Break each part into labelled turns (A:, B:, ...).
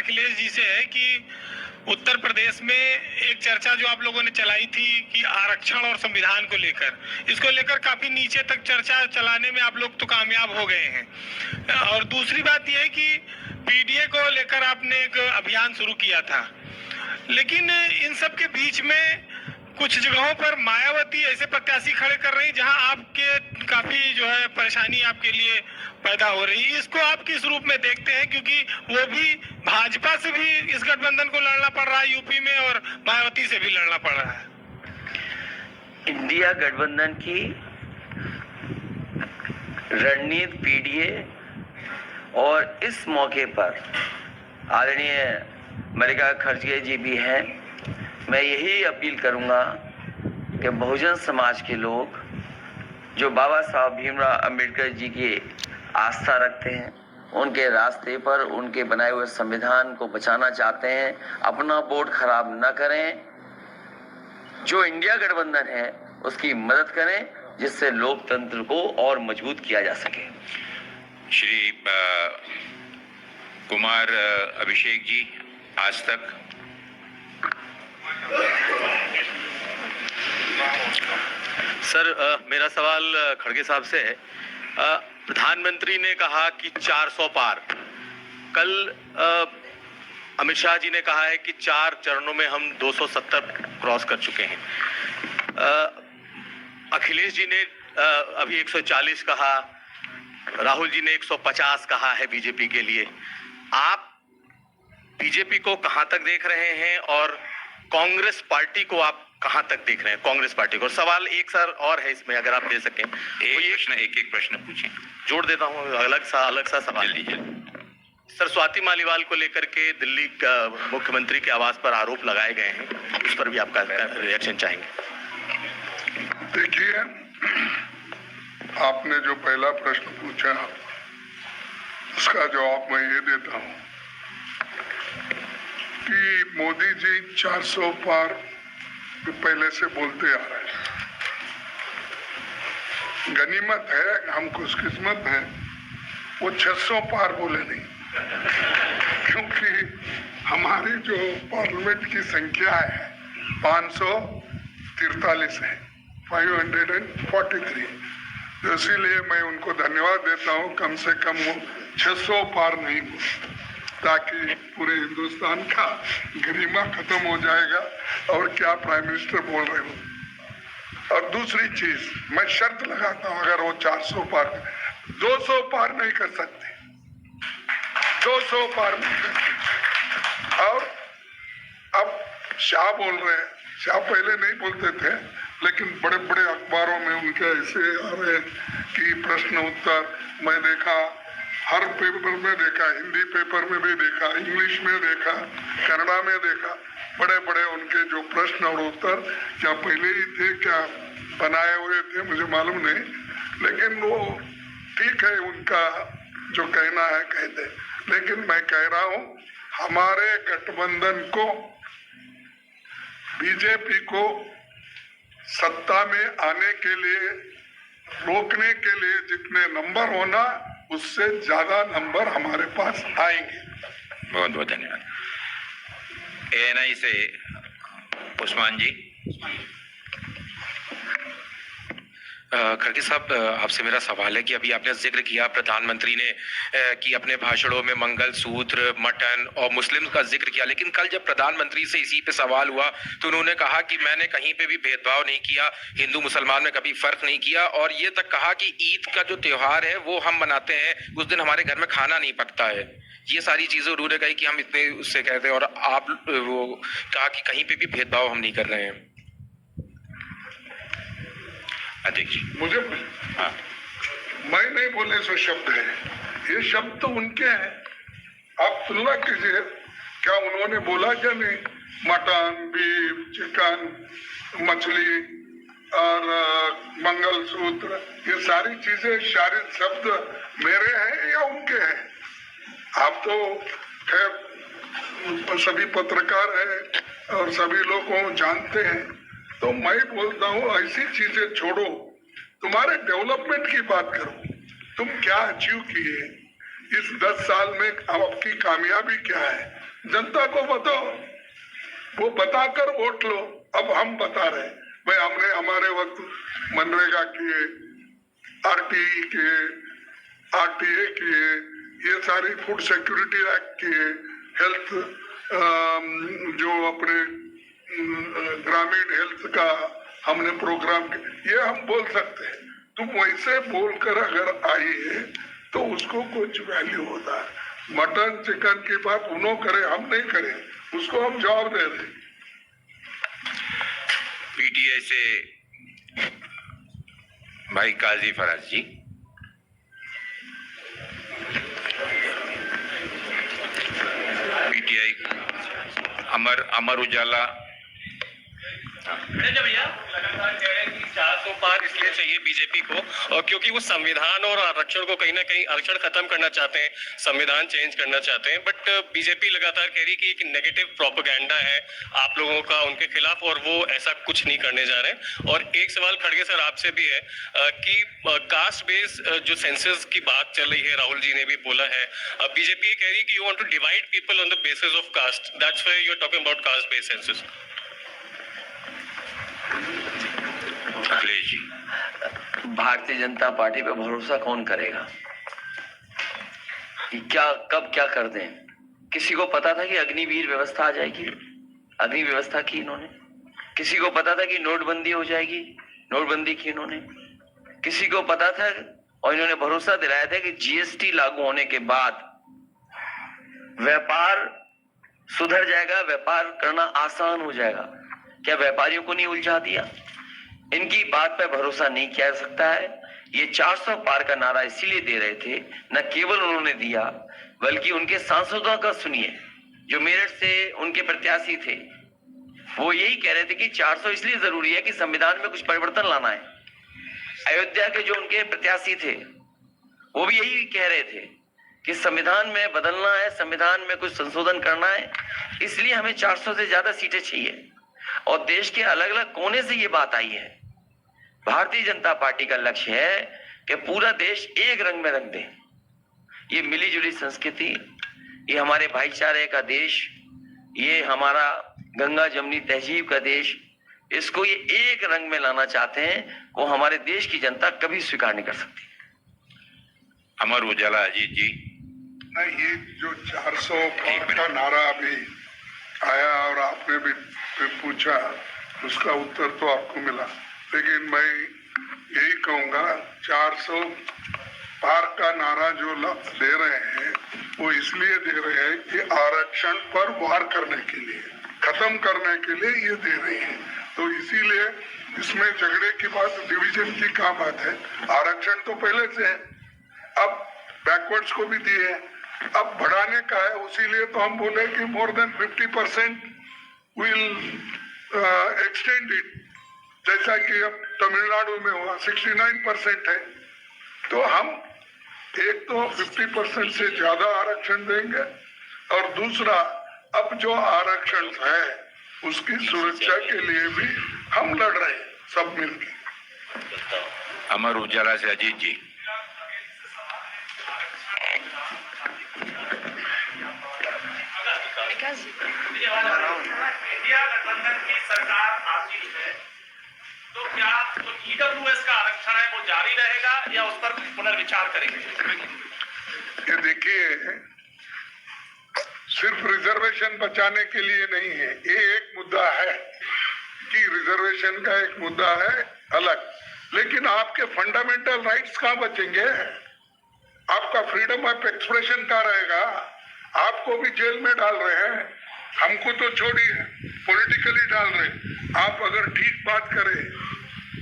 A: अखिलेश जी से है कि उत्तर प्रदेश में एक चर्चा जो आप लोगों ने चलाई थी कि आरक्षण और संविधान को लेकर, इसको लेकर काफी नीचे तक चर्चा चलाने में आप लोग तो कामयाब हो गए हैं। और दूसरी बात यह है कि पीडीए को लेकर आपने एक अभियान शुरू किया था, लेकिन इन सब के बीच में कुछ जगहों पर मायावती ऐसे प्रत्याशी खड़े कर रही जहां आपके काफी जो है परेशानी आपके लिए पैदा हो रही है। इसको आप किस रूप में देखते हैं, क्योंकि वो भी भाजपा से भी इस गठबंधन को लड़ना पड़ रहा है यूपी में और मायावती से भी लड़ना पड़ रहा है।
B: इंडिया गठबंधन की रणनीति पीडीए और इस मौके पर आदरणीय मल्लिका खड़गे जी भी हैं। मैं यही अपील करूंगा कि बहुजन समाज के लोग जो बाबा साहब भीमराव अंबेडकर जी की आस्था रखते हैं, उनके रास्ते पर उनके बनाए हुए संविधान को बचाना चाहते हैं, अपना वोट खराब न करें। जो इंडिया गठबंधन है उसकी मदद करें, जिससे लोकतंत्र को और मजबूत किया जा सके।
C: श्री कुमार अभिषेक जी, आज तक।
D: सर, मेरा सवाल खड़गे साहब से है। प्रधानमंत्री ने कहा कि 400 पार। कल अमित शाह जी ने कहा है कि 4 चरणों में हम 270 क्रॉस कर चुके हैं। अखिलेश जी ने अभी 140 कहा, राहुल जी ने 150 कहा है बीजेपी के लिए। आप बीजेपी को कहां तक देख रहे हैं और कांग्रेस पार्टी को आप कहां तक देख रहे हैं? कांग्रेस पार्टी को। सवाल एक सर और है इसमें, अगर आप दे सकें।
C: एक प्रश्न पूछें।
D: जोड़ देता हूं, अलग सा सवाल।
C: जल्दी।
D: सर, स्वाति मालीवाल को लेकर के दिल्ली का मुख्यमंत्री के आवास पर आरोप लगाए गए हैं, उस पर भी आपका रिएक्शन चाहेंगे।
E: देखिए, आपने जो पहला प्रश्न पूछा उसका जवाब मैं ये देता हूं कि मोदी जी 400 पार पहले से बोलते आ रहे हैं। गनीमत है, हम खुशकिस्मत हैं, वो 600 पार बोले नहीं, क्योंकि हमारी जो पार्लियामेंट की संख्या है 543 है, 543। तो इसीलिए मैं उनको धन्यवाद देता हूँ, कम से कम वो 600 पार नहीं बोले, ताकि पूरे हिंदुस्तान का गरिमा खत्म हो जाएगा। और क्या प्राइम मिनिस्टर बोल रहे हो। और दूसरी चीज, मैं शर्त लगाता हूं, अगर वो 400 पार 200 पार नहीं कर सकते, 200 पार नहीं कर सकते। और अब शाह बोल रहे हैं, शाह पहले नहीं बोलते थे, लेकिन बड़े बड़े अखबारों में उनके ऐसे आ रहे हैं कि प्रश्न उत्तर, मैं देखा हर पेपर में देखा, हिंदी पेपर में भी देखा, इंग्लिश में देखा, कन्नड़ा में देखा, बड़े बड़े उनके जो प्रश्न और उत्तर क्या पहले ही थे, क्या बनाए हुए थे, मुझे मालूम नहीं। लेकिन वो ठीक है, उनका जो कहना है कह दे। लेकिन मैं कह रहा हूं, हमारे गठबंधन को, बीजेपी को सत्ता में आने के लिए, रोकने के लिए जितने नंबर होना, उससे ज्यादा नंबर हमारे पास आएंगे।
C: बहुत बहुत धन्यवाद। एएनआई से उस्मान जी।
F: खड़गे साहब, आपसे मेरा सवाल है कि अभी आपने जिक्र किया प्रधानमंत्री ने कि अपने भाषणों में मंगल सूत्र, मटन और मुस्लिम का जिक्र किया, लेकिन कल जब प्रधानमंत्री से इसी पे सवाल हुआ तो उन्होंने कहा कि मैंने कहीं पे भी भेदभाव नहीं किया, हिंदू मुसलमान में कभी फर्क नहीं किया, और ये तक कहा कि ईद का जो त्योहार है वो हम मनाते हैं, उस दिन हमारे घर में खाना नहीं पकता है। ये सारी चीजें उन्होंने कही कि हम इतने उससे कहते हैं, और आप वो कहा कि कहीं पे भी भेदभाव हम नहीं कर रहे हैं।
C: अध्यक्ष जी,
E: मुझे
C: हाँ,
E: मैं नहीं बोले सो शब्द है, ये शब्द तो उनके हैं। आप तुलना कीजिए, क्या उन्होंने बोला क्या नहीं, मटन, बीफ, चिकन, मछली और मंगलसूत्र, ये सारी चीजें, शारीरिक शब्द मेरे हैं या उनके हैं? आप तो खैर सभी पत्रकार हैं और सभी लोग को जानते हैं, तो मैं बोलता हूँ ऐसी चीजें छोड़ो, तुम्हारे डेवलपमेंट की बात करो, तुम क्या अचीव किए, इस 10 साल में आपकी कामयाबी क्या है, जनता को बताओ, वो बताकर वोट लो। अब हम बता रहे हैं भाई, हमने हमारे वक्त मनरेगा किए, आरटीई किए, आरटीए किए, ये सारी फूड सिक्योरिटी एक्ट किए, हेल्थ जो अपने ग्रामीण हेल्थ का हमने प्रोग्राम किया, ये हम बोल सकते हैं। तुम वैसे बोलकर अगर आई है तो उसको कुछ वैल्यू होता है। मटन चिकन की बात उन्हों करे, हम नहीं करें, उसको हम जवाब दे दें।
C: पीटीआई से भाई काजी फराज जी। पीटीआई अमर उजाला।
F: भैया लगातार कह रहे हैं कि 400 पार इसलिए चाहिए बीजेपी को, और क्योंकि वो संविधान और आरक्षण को कहीं ना कहीं आरक्षण खत्म करना चाहते हैं, संविधान चेंज करना चाहते हैं। बट बीजेपी लगातार कह रही है कि एक नेगेटिव प्रोपेगेंडा है आप लोगों का उनके खिलाफ, और वो ऐसा कुछ नहीं करने जा रहे हैं। और एक सवाल खड़गे सर आपसे भी है कि कास्ट बेस जो सेंसस की बात चल रही है, राहुल जी ने भी बोला है, बीजेपी कह रही है कि you want to divide people on the basis of caste, that's why you are talking about caste based census.
C: Akhilesh ji.
B: Bharatiya Janata party पे भरोसा कौन करेगा कि क्या कब क्या कर दें? किसी को पता था कि अग्निवीर व्यवस्था आ जाएगी? अग्नि व्यवस्था की इन्होंने। किसी को पता था कि नोटबंदी हो जाएगी? नोटबंदी की इन्होंने। किसी को पता था और इन्होंने भरोसा दिलाया था कि जीएसटी लागू होने के बाद व्यापार सुधर जाएगा, व्यापार करना आसान हो जाएगा। क्या व्यापारियों को नहीं उलझा दिया? इनकी बात पर भरोसा नहीं किया जा सकता है। ये 400 पार का नारा इसीलिए दे रहे थे, न केवल उन्होंने दिया बल्कि उनके सांसदों का सुनिए, जो मेरठ से उनके प्रत्याशी थे, वो यही कह रहे थे कि 400 इसलिए जरूरी है कि संविधान में कुछ परिवर्तन लाना है। अयोध्या के जो उनके प्रत्याशी थे वो भी यही कह रहे थे कि संविधान में बदलना है, संविधान में कुछ संशोधन करना है, इसलिए हमें 400 से ज्यादा सीटें चाहिए। और देश के अलग अलग कोने से ये बात आई है। भारतीय जनता पार्टी का लक्ष्य है कि पूरा देश एक रंग में रंग दे। ये मिली जुली संस्कृति, ये हमारे भाईचारे का देश, ये हमारा गंगा जमुनी तहजीब का देश, इसको ये एक रंग में लाना चाहते हैं, वो हमारे देश की जनता कभी स्वीकार नहीं कर सकती।
C: अमर उजाला अजीत जी।
E: नहीं, ये जो 400 पार का नारा अभी आया और आपने भी पूछा, उसका उत्तर तो आपको मिला, लेकिन मैं यही कहूँगा 400 पार का नारा जो दे रहे हैं वो इसलिए दे रहे हैं कि आरक्षण पर वार करने के लिए, खत्म करने के लिए ये दे रही है। तो इसीलिए इसमें झगड़े की बात, डिवीजन की क्या बात है? आरक्षण तो पहले से है, अब बैकवर्ड्स को भी दिए, अब बढ़ाने का है। उसीलिए तो हम बोले कि more than 50% will extend it, जैसा कि अब तमिलनाडु में हुआ 69% है। तो हम एक तो 50% से ज्यादा आरक्षण देंगे, और दूसरा अब जो आरक्षण है उसकी सुरक्षा के लिए भी हम लड़ रहे हैं सब मिलकर।
C: अमर उजाला से अजीत जी।
G: इंडिया गठबंधन की सरकार आती है तो क्या जो ईडब्ल्यूएस का आरक्षण है वो जारी रहेगा या उस पर पुनर्विचार करेंगे?
E: ये देखिए, सिर्फ रिजर्वेशन बचाने के लिए नहीं है, ये एक मुद्दा है कि रिजर्वेशन का एक मुद्दा है अलग, लेकिन आपके फंडामेंटल राइट्स कहाँ बचेंगे? आपका फ्रीडम ऑफ एक्सप्रेशन कहाँ रहेगा? आपको भी जेल में डाल रहे हैं, हमको तो छोड़िए, पॉलिटिकली डाल रहे हैं। आप अगर ठीक बात करें,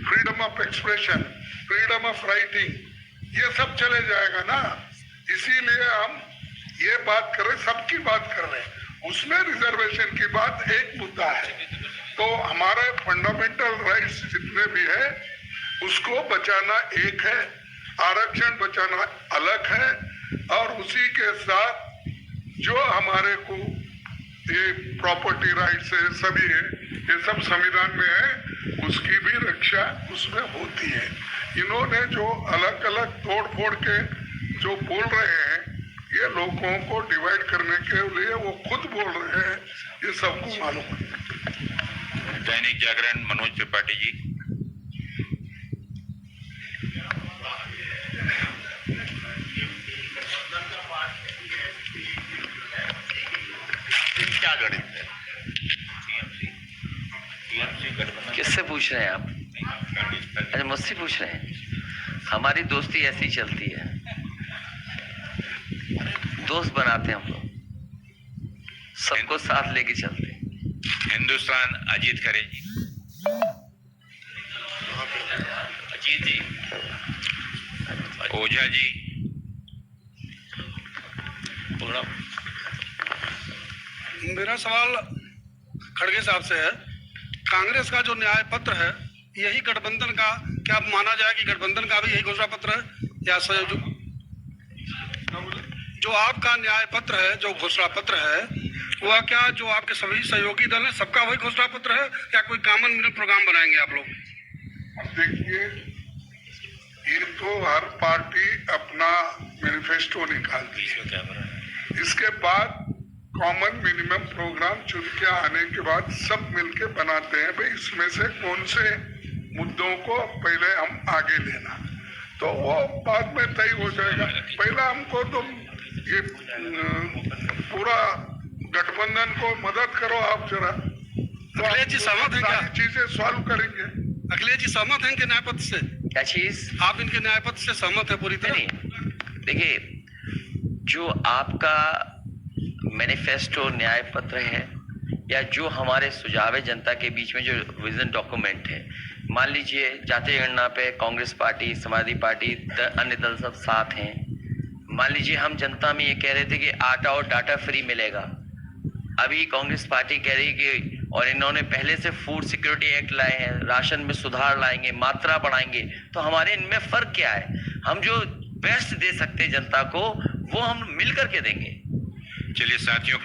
E: freedom of expression, freedom of writing, ये सब चले जाएगा ना। इसीलिए हम ये बात कर रहे, सबकी बात कर रहे हैं, उसमें रिजर्वेशन की बात एक मुद्दा है। तो हमारे फंडामेंटल राइट्स जितने भी है उसको बचाना एक है, आरक्षण बचाना अलग है, और उसी के साथ जो हमारे को ये प्रॉपर्टी राइट्स है, सभी है, ये सब संविधान में है, उसकी भी रक्षा उसमें होती है। इन्होंने जो अलग अलग तोड़ फोड़ के जो बोल रहे हैं ये लोगों को डिवाइड करने के लिए वो खुद बोल रहे हैं, ये सबको मालूम है।
C: दैनिक जागरण मनोज त्रिपाठी जी।
D: क्या गणित है?
B: किससे पूछ रहे हैं आप? अरे मुझसे पूछ रहे हैं? हमारी दोस्ती ऐसी चलती है, दोस्त बनाते हैं हम लोग, सबको साथ लेके चलते हैं।
C: हिंदुस्तान अजीत खरे जी।
G: अजीत जी,
C: ओझा जी।
H: मेरा सवाल खड़गे साहब से है। कांग्रेस का जो न्याय पत्र है, यही गठबंधन का क्या माना जाए कि गठबंधन का भी यही घोषणा पत्र है, या जो आपका न्याय पत्र है, जो घोषणा पत्र है, वह क्या जो आपके सभी सहयोगी दल है सबका वही घोषणा पत्र है, या कोई कॉमन प्रोग्राम बनाएंगे आप लोग?
E: देखिए, ये तो हर पार्टी अपना मैनिफेस्टो निकालती है, इसके बाद कॉमन मिनिमम प्रोग्राम चुन के आने के बाद सब मिलके बनाते हैं भाई इसमें से कौन से मुद्दों को पहले हम आगे लेना, तो वो बाद में तय हो जाएगा। पहला हमको तो ये पूरा गठबंधन को मदद करो आप जरा, तो
H: अखिलेश जी सहमत हैं क्या?
E: सारी चीजें सॉल्व करेंगे।
H: अखिलेश जी सहमत हैं इनके न्याय पत्र से?
B: क्या चीज?
H: आप इनके न्याय पत्र से सहमत है पूरी तरह?
B: नहीं, देखिए, जो आपका मैनिफेस्टो न्याय पत्र है, या जो हमारे सुझाव है जनता के बीच में जो विजन डॉक्यूमेंट है, मान लीजिए जातीय गणना पे कांग्रेस पार्टी, समाजवादी पार्टी, अन्य दल सब साथ हैं। मान लीजिए हम जनता में ये कह रहे थे कि आटा और डाटा फ्री मिलेगा, अभी कांग्रेस पार्टी कह रही कि, और इन्होंने पहले से फूड सिक्योरिटी एक्ट लाए हैं, राशन में सुधार लाएंगे, मात्रा बढ़ाएंगे, तो हमारे इनमें फर्क क्या है? हम जो बेस्ट दे सकते हैं जनता को, वो हम मिल करके देंगे।
C: चलिए साथियों।